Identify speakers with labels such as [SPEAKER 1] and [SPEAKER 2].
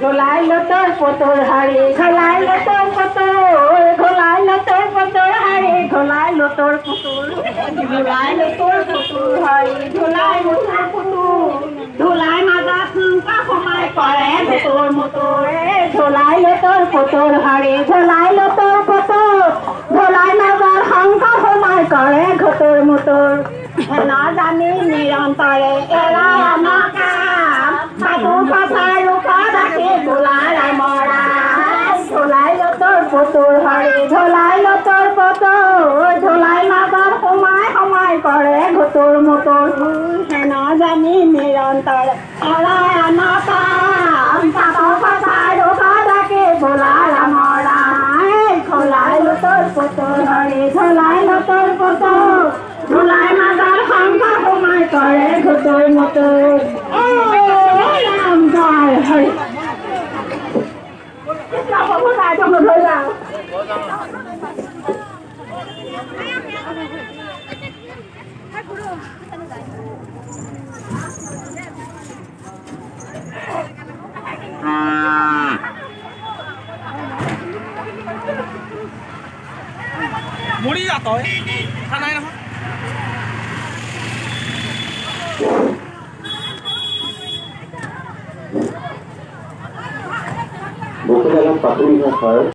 [SPEAKER 1] ধোলাইলো তোর পুতুল হাড়ি ধোলাইলো তোর পুতুল ধোলাইলো তোর পুতুল হাড়ি ধোলাইলো তোর পুতুল ধোলাইলো তোর পুতুল হাড়ি ধোলাইলো তোর পুতুল ধোলাই মাজা ফুঙ্কা সময় করে তোর মতরে ধোলাইলো তোর পুতুল হাড়ি ধোলাইলো তোর পুতুল ধোলাই মাজার সংকা সময় করে ঘটোর মতর না জানি নিরন্তরে এরা আমার কাম সাধু পাচার রূপা ডাকে ধোলাই মরা ধোলাইলো তোর পুতুল হাড়ি ধোলাইলো তোর পুতুল ধোলাই মাজার সময় করে ঘটোর মতর না জানি নিরন্তরে এরা আমার কাম সাধু পাচার রূপা ডাকে ধোলাই মরা ধোলাইলো তোর পুতুল হাড়ি ধোলাইলো তোর পুতুল ধোলাই মাজার সংখ্যা সময় করে ঘটোর মতো রাম জয় হরি ধরে যাও
[SPEAKER 2] মুড়ি যা তই নাই নহয়
[SPEAKER 3] Bukan dalam 45 Hz